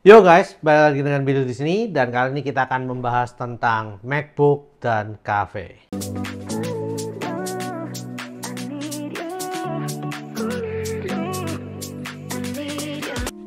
Yo guys, balik lagi dengan video di sini dan kali ini kita akan membahas tentang MacBook dan cafe.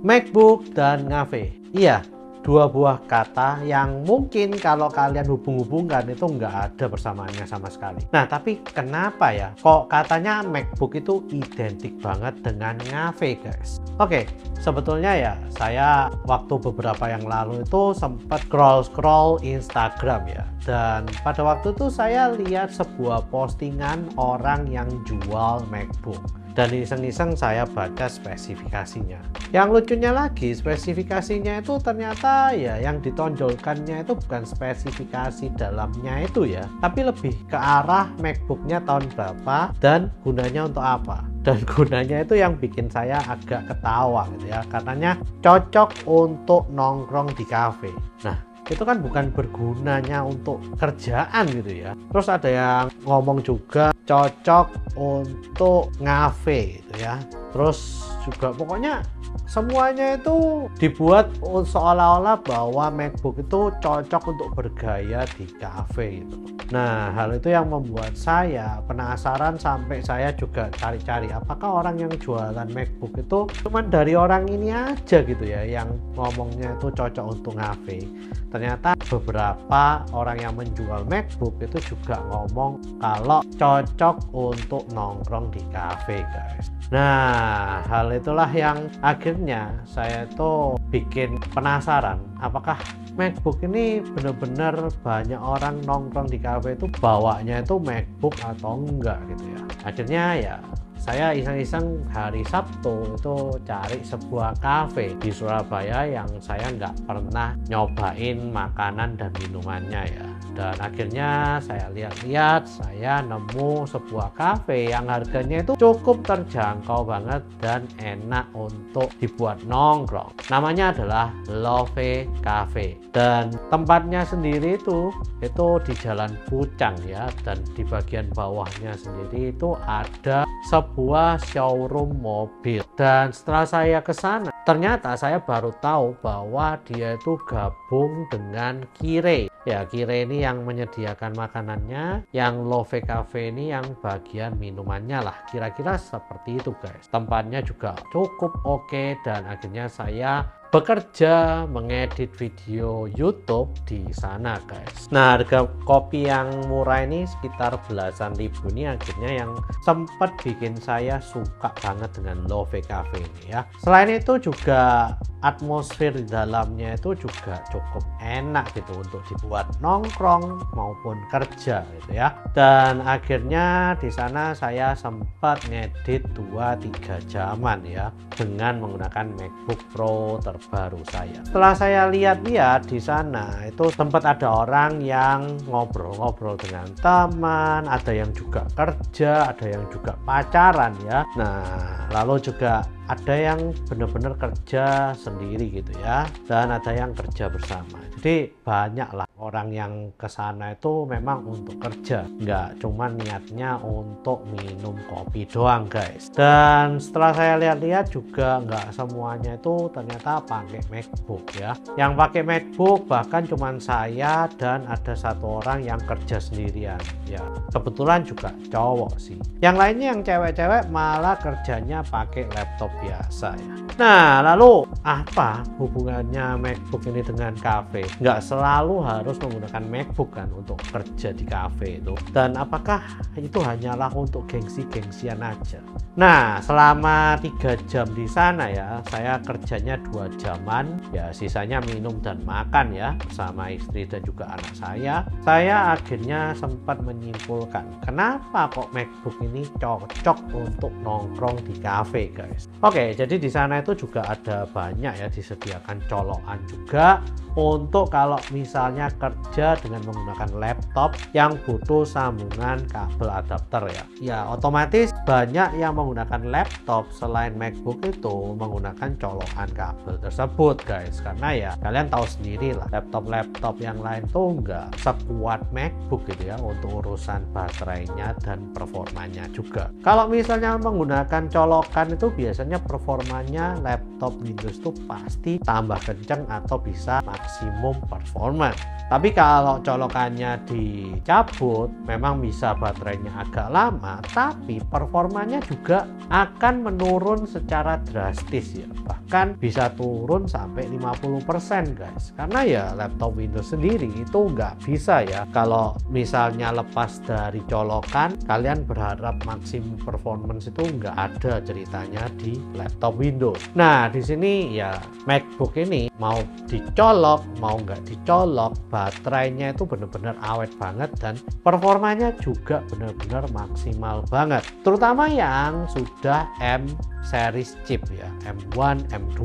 MacBook dan ngafe. Iya, dua buah kata yang mungkin kalau kalian hubung-hubungkan itu nggak ada persamaannya sama sekali. Nah, tapi kenapa ya kok katanya MacBook itu identik banget dengan ngafe, guys? Oke, sebetulnya ya saya waktu beberapa yang lalu itu sempat scroll Instagram ya. Dan pada waktu itu saya lihat sebuah postingan orang yang jual MacBook. Dan iseng-iseng saya baca spesifikasinya. Yang lucunya lagi, spesifikasinya itu ternyata ya yang ditonjolkannya itu bukan spesifikasi dalamnya itu ya, tapi lebih ke arah MacBooknya tahun berapa dan gunanya untuk apa. Dan gunanya itu yang bikin saya agak ketawa gitu ya, katanya cocok untuk nongkrong di cafe. Nah, itu kan bukan bergunanya untuk kerjaan gitu ya. Terus ada yang ngomong juga cocok untuk ngafe gitu ya. Terus juga pokoknya semuanya itu dibuat seolah-olah bahwa MacBook itu cocok untuk bergaya di cafe gitu. Nah, hal itu yang membuat saya penasaran sampai saya juga cari-cari apakah orang yang jualan MacBook itu cuman dari orang ini aja gitu ya yang ngomongnya itu cocok untuk ngafe. Ternyata beberapa orang yang menjual MacBook itu juga ngomong kalau cocok untuk nongkrong di cafe, guys. Nah, hal itulah yang akhirnya saya tuh bikin penasaran apakah MacBook ini bener-bener banyak orang nongkrong di cafe itu bawanya itu MacBook atau enggak gitu ya. Akhirnya ya saya iseng-iseng hari Sabtu itu cari sebuah cafe di Surabaya yang saya nggak pernah nyobain makanan dan minumannya ya. Dan akhirnya saya lihat-lihat, saya nemu sebuah cafe yang harganya itu cukup terjangkau banget dan enak untuk dibuat nongkrong. Namanya adalah Love Cafe. Dan tempatnya sendiri itu di Jalan Pucang ya, dan di bagian bawahnya sendiri itu ada sebuah showroom mobil. Dan setelah saya ke sana, ternyata saya baru tahu bahwa dia itu gabung dengan Kire. Ya, Kire ini yang menyediakan makanannya, yang Love Cafe ini yang bagian minumannya lah. Kira-kira seperti itu, guys. Tempatnya juga cukup oke dan akhirnya saya bekerja mengedit video YouTube di sana, guys. Nah, harga kopi yang murah ini sekitar belasan ribu ini akhirnya yang sempat bikin saya suka banget dengan Love Cafe ini ya. Selain itu juga atmosfer di dalamnya itu juga cukup enak gitu untuk dibuat nongkrong maupun kerja gitu ya. Dan akhirnya di sana saya sempat ngedit 2-3 jaman ya dengan menggunakan MacBook Pro terbaru saya. Setelah saya lihat-lihat di sana itu sempat ada orang yang ngobrol-ngobrol dengan teman, ada yang juga kerja, ada yang juga pacaran ya. Nah, lalu juga ada yang benar-benar kerja sendiri gitu ya, dan ada yang kerja bersama. Jadi banyaklah orang yang ke sana itu memang untuk kerja, nggak cuma niatnya untuk minum kopi doang, guys. Dan setelah saya lihat-lihat juga nggak semuanya itu ternyata pakai MacBook ya. Yang pakai MacBook bahkan cuma saya dan ada satu orang yang kerja sendirian ya. Kebetulan juga cowok sih. Yang lainnya yang cewek-cewek malah kerjanya pakai laptop biasa ya. Nah, lalu apa hubungannya MacBook ini dengan cafe? Nggak selalu harus menggunakan MacBook kan untuk kerja di cafe itu. Dan apakah itu hanyalah untuk gengsi-gengsian aja? Nah, selama 3 jam di sana ya, saya kerjanya 2 jaman ya, sisanya minum dan makan ya bersama istri dan juga anak saya. Saya akhirnya sempat menyimpulkan kenapa kok MacBook ini cocok untuk nongkrong di cafe, guys. Oke, jadi di sana itu juga ada banyak ya disediakan colokan juga untuk kalau misalnya kerja dengan menggunakan laptop yang butuh sambungan kabel adapter ya. Ya, otomatis banyak yang menggunakan laptop selain MacBook itu menggunakan colokan kabel tersebut, guys. Karena ya kalian tahu sendiri lah, laptop-laptop yang lain tuh nggak sekuat MacBook gitu ya untuk urusan baterainya dan performanya juga. Kalau misalnya menggunakan colokan itu biasanya performanya laptop laptop Windows itu pasti tambah kenceng atau bisa maksimum performa. Tapi kalau colokannya dicabut, memang bisa baterainya agak lama, tapi performanya juga akan menurun secara drastis ya. Bahkan bisa turun sampai 50% guys. Karena ya laptop Windows sendiri itu nggak bisa ya. Kalau misalnya lepas dari colokan, kalian berharap maksimum performance itu nggak ada ceritanya di laptop Windows. Nah, di sini ya MacBook ini mau dicolok, mau nggak dicolok, baterainya itu benar-benar awet banget dan performanya juga benar-benar maksimal banget. Terutama yang sudah M series chip ya, M1, M2,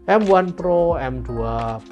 M1 Pro, M2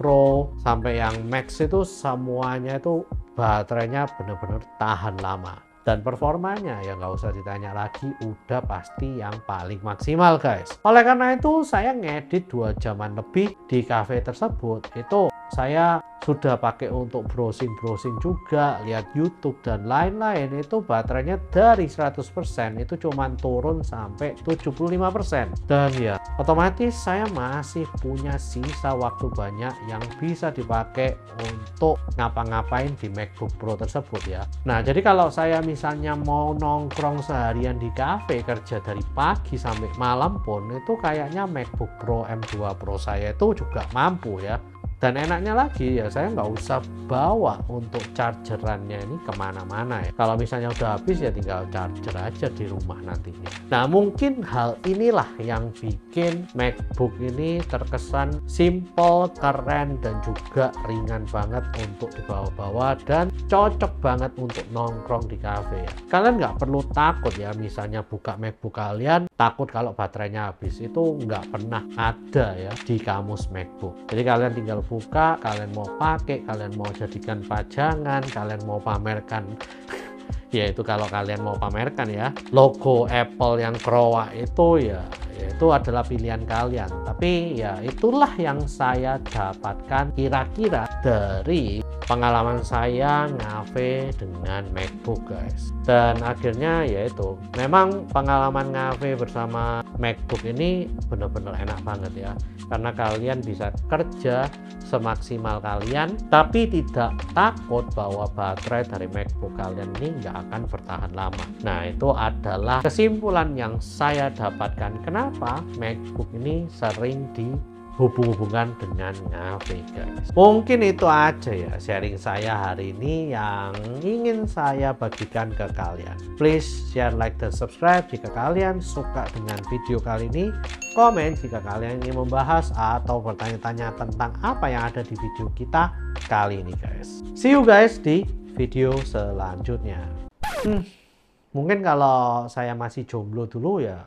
Pro sampai yang Max itu semuanya itu baterainya benar-benar tahan lama. Dan performanya ya nggak usah ditanya lagi, udah pasti yang paling maksimal guys. Oleh karena itu saya ngedit 2 jaman lebih di cafe tersebut. Itu saya sudah pakai untuk browsing-browsing juga, lihat YouTube dan lain-lain. Itu baterainya dari 100% itu cuman turun sampai 75%. Dan ya otomatis saya masih punya sisa waktu banyak yang bisa dipakai untuk ngapa-ngapain di MacBook Pro tersebut ya. Nah, jadi kalau saya misalnya mau nongkrong seharian di cafe, kerja dari pagi sampai malam pun, itu kayaknya MacBook Pro M2 Pro saya itu juga mampu ya. Dan enaknya lagi ya saya nggak usah bawa untuk chargerannya ini kemana-mana ya. Kalau misalnya udah habis ya tinggal charger aja di rumah nantinya. Nah, mungkin hal inilah yang bikin MacBook ini terkesan simple, keren, dan juga ringan banget untuk dibawa-bawa dan cocok banget untuk nongkrong di cafe ya. Kalian nggak perlu takut ya, misalnya buka MacBook kalian takut kalau baterainya habis, itu nggak pernah ada ya di kamus MacBook. Jadi kalian tinggal buka, kalian mau pakai, kalian mau jadikan pajangan, kalian mau pamerkan ya itu kalau kalian mau pamerkan ya logo Apple yang kroa itu ya itu adalah pilihan kalian. Tapi ya itulah yang saya dapatkan kira-kira dari pengalaman saya ngafe dengan MacBook guys. Dan akhirnya yaitu memang pengalaman ngafe bersama MacBook ini benar-benar enak banget ya, karena kalian bisa kerja semaksimal kalian tapi tidak takut bahwa baterai dari MacBook kalian ini nggak akan bertahan lama. Nah, itu adalah kesimpulan yang saya dapatkan kenapa MacBook ini sering dihubung-hubungkan dengan ngafe guys. Mungkin itu aja ya sharing saya hari ini yang ingin saya bagikan ke kalian. Please share, like, dan subscribe jika kalian suka dengan video kali ini. Komen jika kalian ingin membahas atau bertanya-tanya tentang apa yang ada di video kita kali ini guys. See you guys di video selanjutnya. Mungkin kalau saya masih jomblo dulu ya,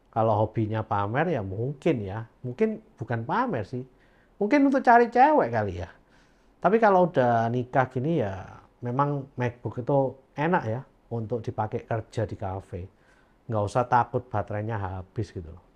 kalau hobinya pamer ya mungkin bukan pamer sih, mungkin untuk cari cewek kali ya. Tapi kalau udah nikah gini ya memang MacBook itu enak ya untuk dipakai kerja di cafe, nggak usah takut baterainya habis gitu loh.